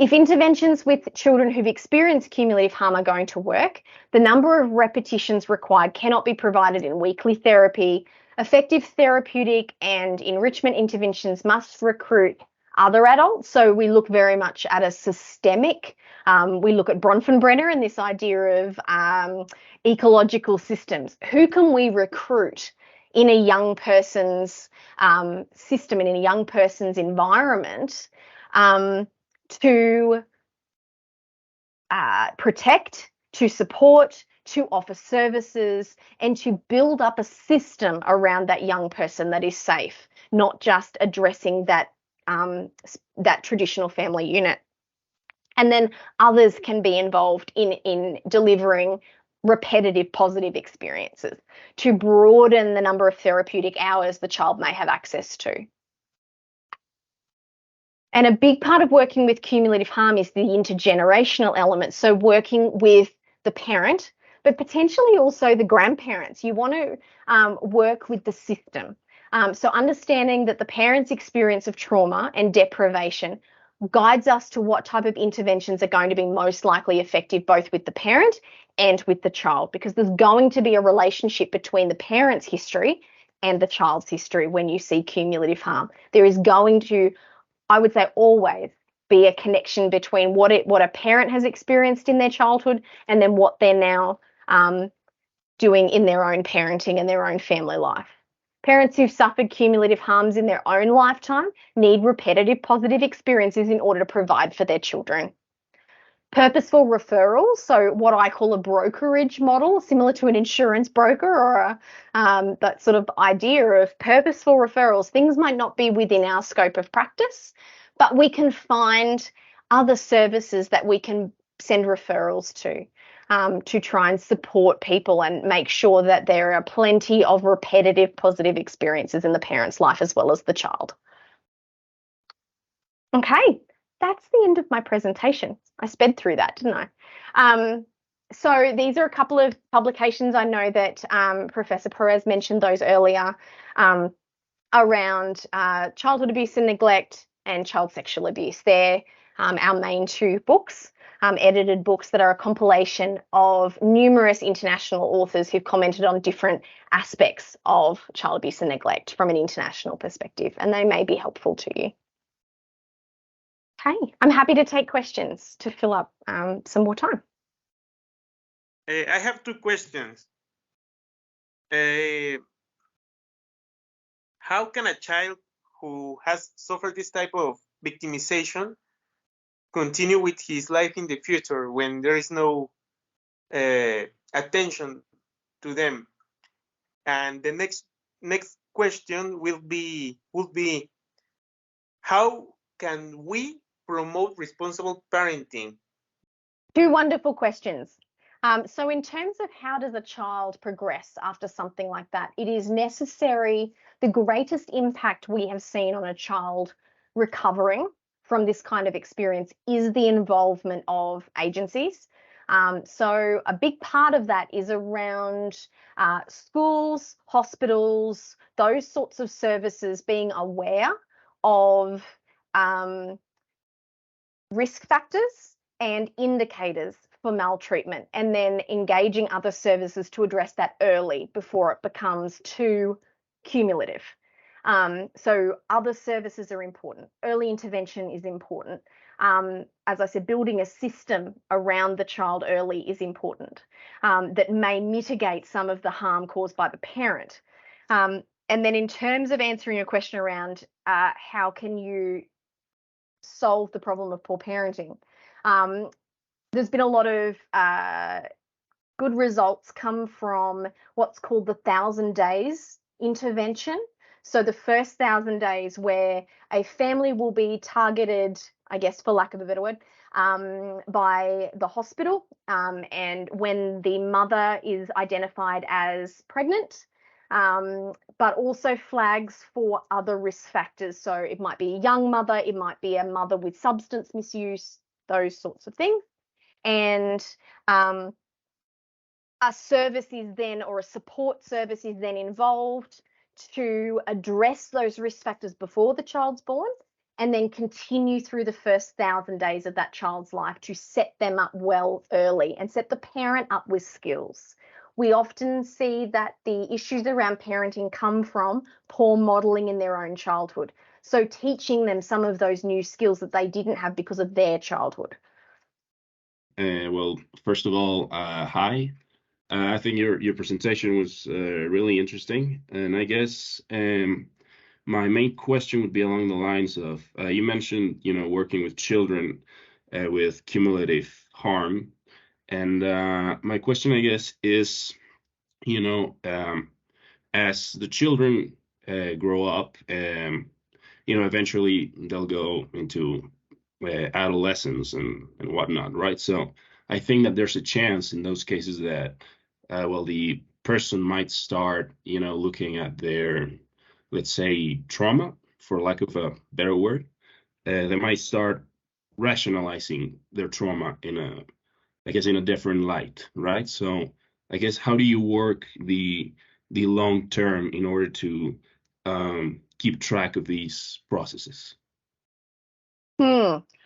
If interventions with children who've experienced cumulative harm are going to work, the number of repetitions required cannot be provided in weekly therapy. Effective therapeutic and enrichment interventions must recruit other adults. So we look very much at a systemic, we look at Bronfenbrenner and this idea of ecological systems. Who can we recruit in a young person's system and in a young person's environment to protect, to support, to offer services, and to build up a system around that young person that is safe, not just addressing that traditional family unit. And then others can be involved in delivering repetitive positive experiences to broaden the number of therapeutic hours the child may have access to. And a big part of working with cumulative harm is the intergenerational element. So working with the parent, but potentially also the grandparents. You want to work with the system. So understanding that the parent's experience of trauma and deprivation guides us to what type of interventions are going to be most likely effective, both with the parent and with the child, because there's going to be a relationship between the parent's history and the child's history when you see cumulative harm. There is going to, I would say, always be a connection between what a parent has experienced in their childhood and then what they're now doing in their own parenting and their own family life. Parents who've suffered cumulative harms in their own lifetime need repetitive positive experiences in order to provide for their children. Purposeful referrals, so what I call a brokerage model, similar to an insurance broker or that sort of idea of purposeful referrals. Things might not be within our scope of practice, but we can find other services that we can send referrals to try and support people and make sure that there are plenty of repetitive positive experiences in the parent's life as well as the child. Okay, that's the end of my presentation. I sped through that, didn't I? So these are a couple of publications. I know that Professor Perez mentioned those earlier around childhood abuse and neglect and child sexual abuse. They're our main two books. Edited books that are a compilation of numerous international authors who've commented on different aspects of child abuse and neglect from an international perspective, and they may be helpful to you. Okay, I'm happy to take questions to fill up some more time. I have two questions. How can a child who has suffered this type of victimization continue with his life in the future when there is no attention to them? And the next question would be how can we promote responsible parenting? Two wonderful questions. So in terms of how does a child progress after something like that, it is necessary, the greatest impact we have seen on a child recovering from this kind of experience is the involvement of agencies. So a big part of that is around schools, hospitals, those sorts of services being aware of risk factors and indicators for maltreatment, and then engaging other services to address that early before it becomes too cumulative. So other services are important. Early intervention is important. As I said, building a system around the child early is important that may mitigate some of the harm caused by the parent. And then in terms of answering your question around how can you solve the problem of poor parenting, there's been a lot of good results come from what's called the 1,000 days intervention. So the first 1,000 days where a family will be targeted, I guess, for lack of a better word, by the hospital. And when the mother is identified as pregnant, but also flags for other risk factors. So it might be a young mother, it might be a mother with substance misuse, those sorts of things. And a service is then, or a support service is then involved to address those risk factors before the child's born and then continue through the first 1,000 days of that child's life to set them up well early and set the parent up with skills. We often see that the issues around parenting come from poor modeling in their own childhood. So teaching them some of those new skills that they didn't have because of their childhood. Well, first of all, hi. I think your presentation was really interesting, and I guess my main question would be along the lines of you mentioned, working with children with cumulative harm, and my question, I guess, is, as the children grow up, eventually they'll go into adolescence and whatnot, right? So I think that there's a chance in those cases that, well, the person might start, looking at their, let's say, trauma, for lack of a better word. They might start rationalizing their trauma in a different light, right? So I guess how do you work the long term in order to keep track of these processes?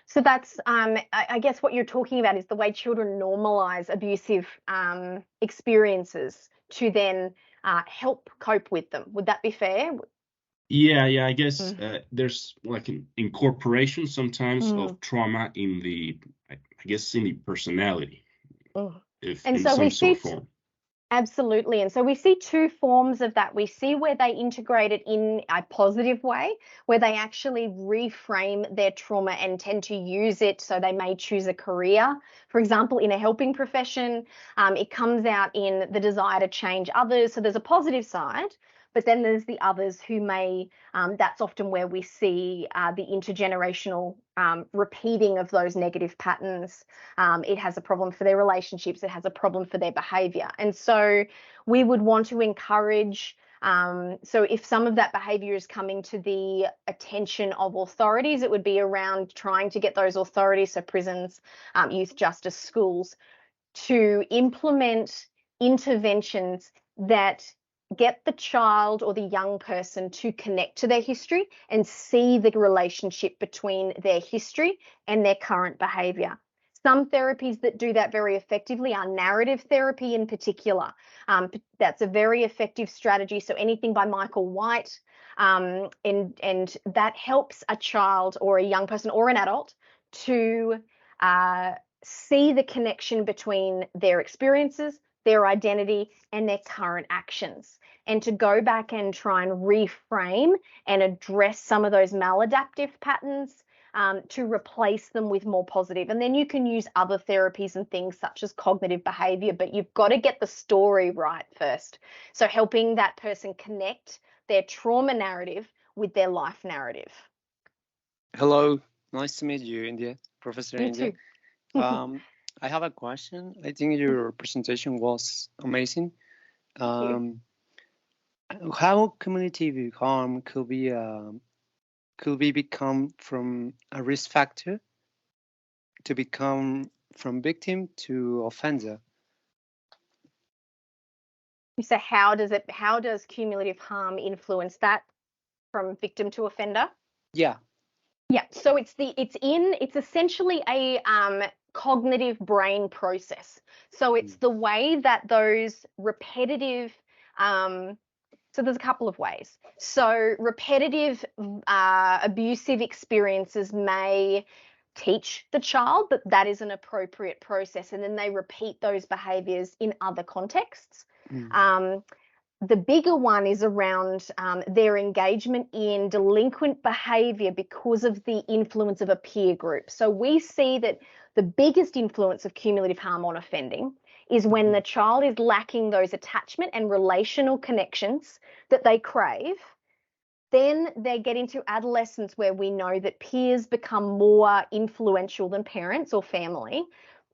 So that's, I guess what you're talking about is the way children normalize abusive experiences to then help cope with them. Would that be fair? Yeah, I guess there's like an incorporation sometimes Mm. of trauma in I guess, in the personality, if And in so some we sort of see form. Absolutely. And so we see two forms of that. We see where they integrate it in a positive way, where they actually reframe their trauma and tend to use it. So they may choose a career, for example, in a helping profession. It comes out in the desire to change others. So there's a positive side, but then there's the others who may, that's often where we see the intergenerational repeating of those negative patterns. It has a problem for their relationships. It has a problem for their behavior. And so we would want to encourage, so if some of that behavior is coming to the attention of authorities, it would be around trying to get those authorities, so prisons, youth justice, schools, to implement interventions that get the child or the young person to connect to their history and see the relationship between their history and their current behavior. Some therapies that do that very effectively are narrative therapy in particular. That's a very effective strategy. So anything by Michael White, and that helps a child or a young person or an adult to see the connection between their experiences, their identity, and their current actions, and to go back and try and reframe and address some of those maladaptive patterns to replace them with more positive. And then you can use other therapies and things such as cognitive behavior, but you've got to get the story right first. So helping that person connect their trauma narrative with their life narrative. Hello, nice to meet you, India, Professor You India. too. I have a question. I think your presentation was amazing. How cumulative harm could be become from a risk factor to become from victim to offender? So how does cumulative harm influence that from victim to offender? Yeah. Yeah, so it's essentially a cognitive brain process. So it's the way that those repetitive, so there's a couple of ways. So repetitive abusive experiences may teach the child that that is an appropriate process, and then they repeat those behaviors in other contexts. The bigger one is around their engagement in delinquent behavior because of the influence of a peer group. So we see that the biggest influence of cumulative harm on offending is when the child is lacking those attachment and relational connections that they crave. Then they get into adolescence where we know that peers become more influential than parents or family.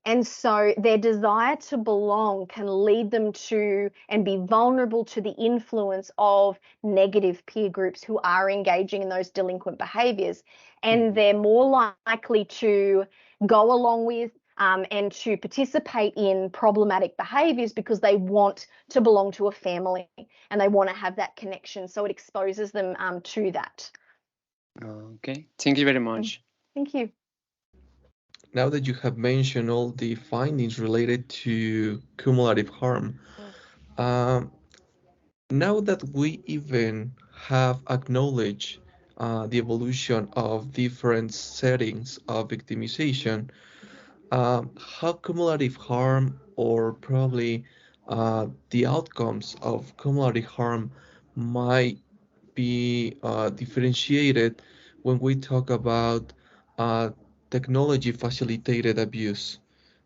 And so their desire to belong can lead them to and be vulnerable to the influence of negative peer groups who are engaging in those delinquent behaviors. And they're more likely to go along with and to participate in problematic behaviors because they want to belong to a family and they want to have that connection. So it exposes them to that. Okay, thank you very much. Thank you. Now that you have mentioned all the findings related to cumulative harm, um, now that we even have acknowledged the evolution of different settings of victimization, how cumulative harm or probably the outcomes of cumulative harm might be differentiated when we talk about uh, technology facilitated abuse.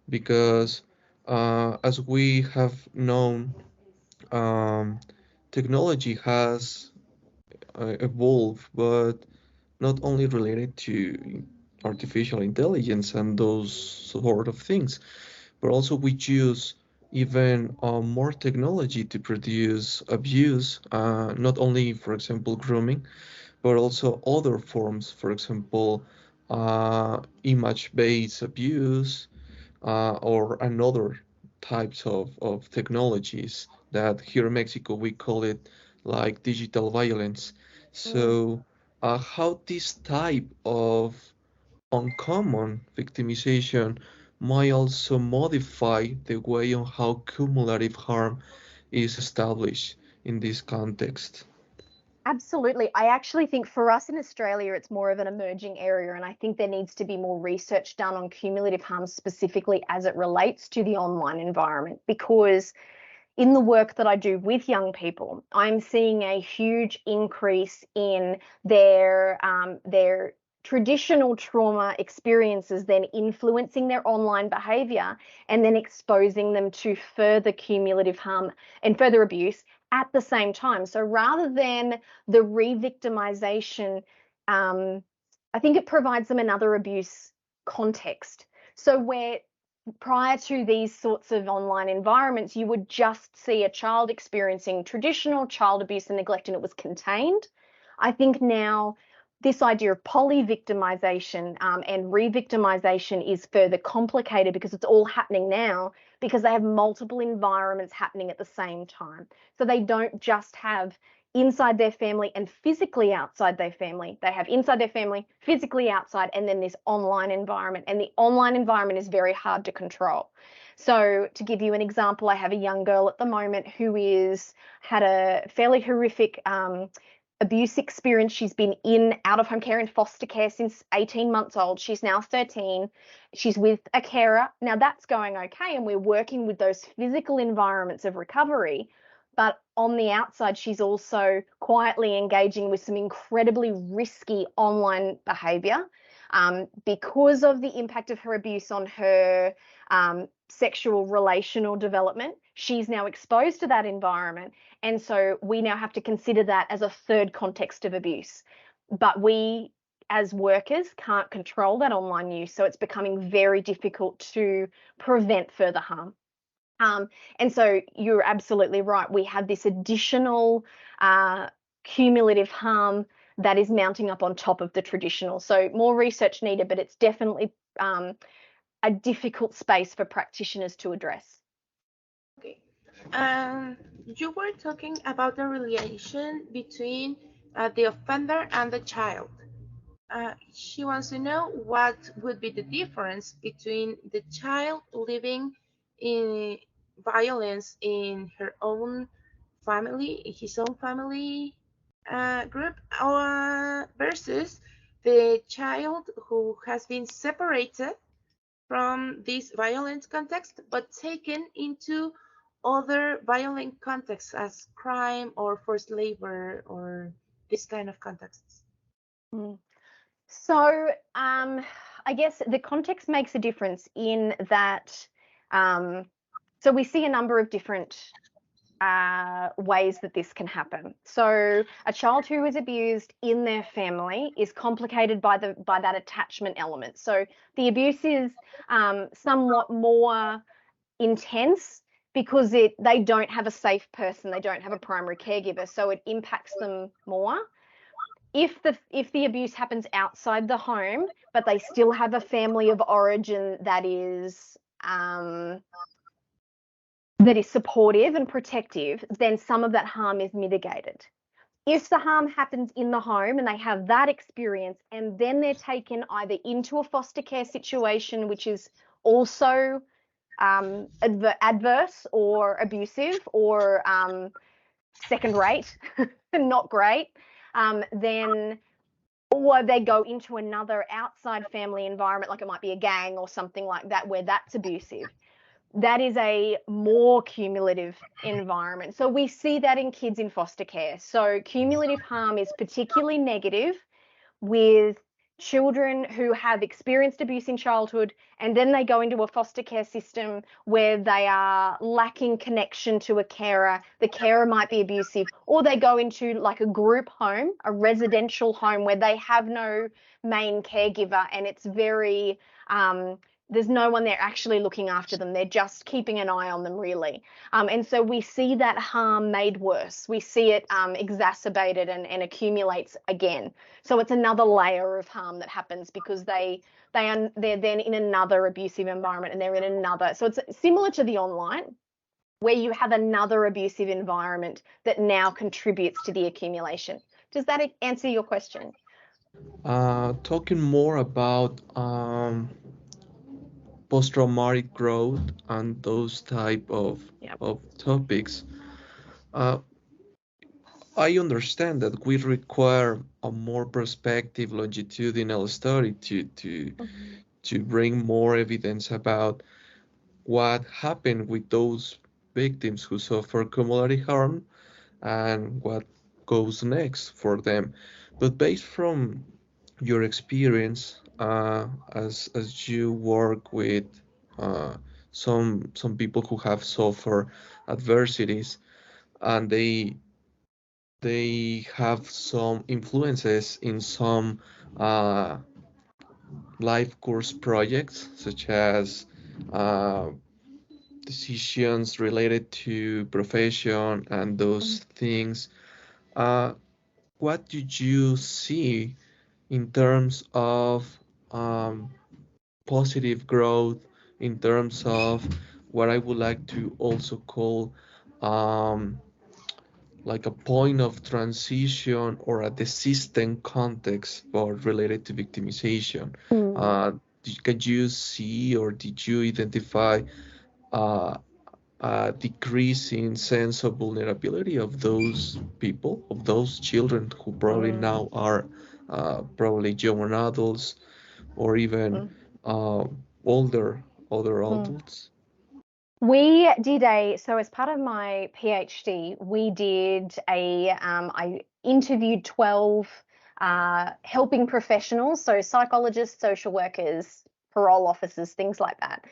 Because as we have known, um, technology has evolved, but not only related to artificial intelligence and those sort of things, but also we use even more technology to produce abuse, not only, for example, grooming, but also other forms, for example, image-based abuse, or another types of technologies that here in Mexico we call it like digital violence. Mm. So, how this type of uncommon victimization might also modify the way on how cumulative harm is established in this context. Absolutely. I actually think for us in Australia, it's more of an emerging area, and I think there needs to be more research done on cumulative harm specifically as it relates to the online environment, because in the work that I do with young people, I'm seeing a huge increase in their traditional trauma experiences then influencing their online behavior and then exposing them to further cumulative harm and further abuse at the same time. So rather than the re-victimization, I think it provides them another abuse context. So where prior to these sorts of online environments, you would just see a child experiencing traditional child abuse and neglect and it was contained. I think now this idea of poly-victimization and re-victimization is further complicated because it's all happening now because they have multiple environments happening at the same time. So they don't just have inside their family and physically outside their family. They have inside their family, physically outside, and then this online environment. And the online environment is very hard to control. So to give you an example, I have a young girl at the moment who had a fairly horrific abuse experience. She's been in out of home care and foster care since 18 months old. She's now 13. She's with a carer. Now that's going okay. And we're working with those physical environments of recovery. But on the outside, she's also quietly engaging with some incredibly risky online behavior because of the impact of her abuse on her sexual relational development. She's now exposed to that environment. And so we now have to consider that as a third context of abuse. But we, as workers, can't control that online use. So it's becoming very difficult to prevent further harm. And so you're absolutely right. We have this additional cumulative harm that is mounting up on top of the traditional. So more research needed, but it's definitely a difficult space for practitioners to address. Okay. You were talking about the relation between the offender and the child. She wants to know what would be the difference between the child living in violence in her own family, his own family group, versus the child who has been separated from this violent context but taken into other violent contexts as crime or forced labor or this kind of contexts. So I guess the context makes a difference in that. So we see a number of different ways that this can happen. So a child who is abused in their family is complicated by that attachment element. So the abuse is somewhat more intense because they don't have a safe person, they don't have a primary caregiver, so it impacts them more. If the abuse happens outside the home, but they still have a family of origin that is supportive and protective, then some of that harm is mitigated. If the harm happens in the home and they have that experience, and then they're taken either into a foster care situation, which is also adverse or abusive or second rate and not great, then, or they go into another outside family environment, like it might be a gang or something like that, where that's abusive. That is a more cumulative environment. So we see that in kids in foster care. So cumulative harm is particularly negative with children who have experienced abuse in childhood, and then they go into a foster care system where they are lacking connection to a carer. The carer might be abusive, or they go into like a group home, a residential home where they have no main caregiver, and it's very there's no one there actually looking after them. They're just keeping an eye on them, really. And so we see that harm made worse. We see it exacerbated and accumulates again. So it's another layer of harm that happens because they're then in another abusive environment, and they're in another. So it's similar to the online, where you have another abusive environment that now contributes to the accumulation. Does that answer your question? Talking more about post-traumatic growth and those type of topics, I understand that we require a more perspective, longitudinal study to bring more evidence about what happened with those victims who suffer cumulative harm and what goes next for them. But based from your experience, as you work with some people who have suffered adversities, and they have some influences in some life course projects, such as decisions related to profession and those things. What did you see in terms of positive growth, in terms of what I would like to also call like a point of transition or a desistent context, but related to victimization? Can you see, or did you identify a decrease in sense of vulnerability of those people, of those children who probably now are probably young adults, or even older adults? We did so as part of my PhD, we did I interviewed 12 helping professionals, so psychologists, social workers, parole officers, things like that,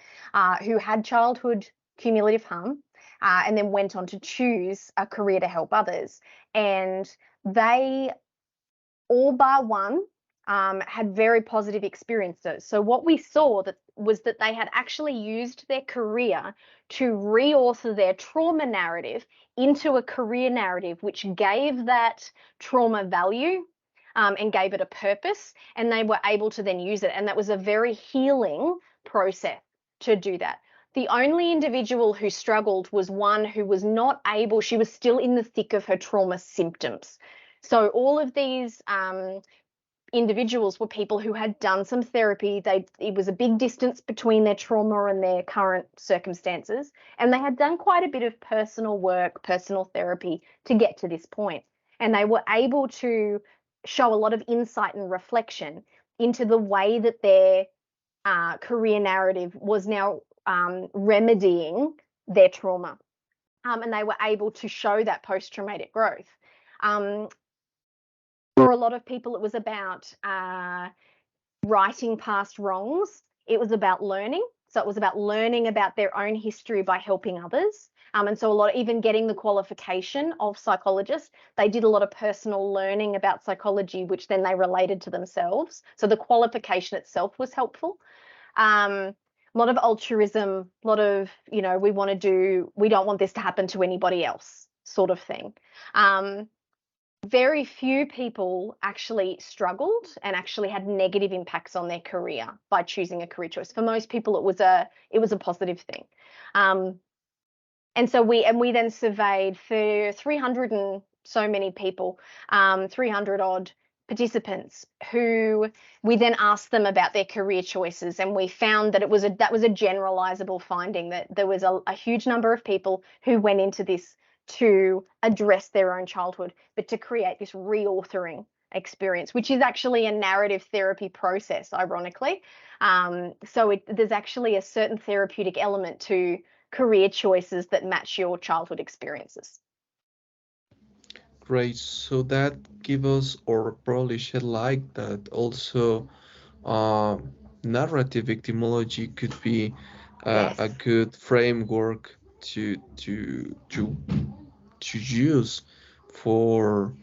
who had childhood cumulative harm, and then went on to choose a career to help others. And they, all bar one, had very positive experiences. So what we saw was that they had actually used their career to reauthor their trauma narrative into a career narrative, which gave that trauma value and gave it a purpose, and they were able to then use it. And that was a very healing process to do that. The only individual who struggled was one who was not able, she was still in the thick of her trauma symptoms. So all of these individuals were people who had done some therapy. It was a big distance between their trauma and their current circumstances, and they had done quite a bit of personal work, personal therapy to get to this point. And they were able to show a lot of insight and reflection into the way that their career narrative was now remedying their trauma. And they were able to show that post-traumatic growth. For a lot of people, it was about righting past wrongs. It was about learning. So it was about learning about their own history by helping others. And so a lot, even getting the qualification of psychologist, they did a lot of personal learning about psychology, which then they related to themselves. So the qualification itself was helpful. A lot of altruism, a lot of, we don't want this to happen to anybody else sort of thing. Very few people actually struggled and actually had negative impacts on their career by choosing a career choice. For most people, it was a positive thing. And so we then surveyed for 300 so many people, 300 odd participants, who we then asked them about their career choices, and we found that that was a generalizable finding, that there was a huge number of people who went into this to address their own childhood, but to create this reauthoring experience, which is actually a narrative therapy process, ironically. So there's actually a certain therapeutic element to career choices that match your childhood experiences. Great. So that give us, or probably shed light that also narrative victimology could be Yes, a good framework to use for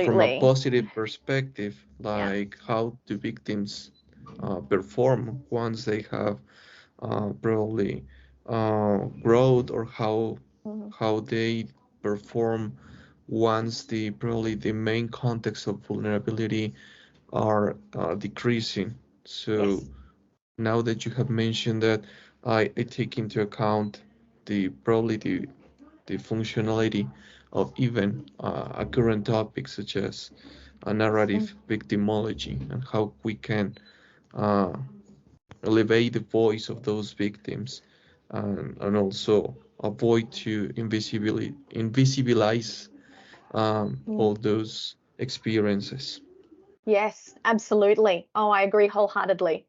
from a absolutely. positive perspective, Yeah. like how do victims perform once they have probably growth, or Mhm. how they perform once the probably the main context of vulnerability are decreasing. So Yes. now that you have mentioned that, I take into account the probably the functionality of even a current topic such as a narrative victimology, and how we can uh, elevate the voice of those victims, and also avoid to invisibilize all Mm. those experiences. Yes, absolutely. Oh, I agree wholeheartedly.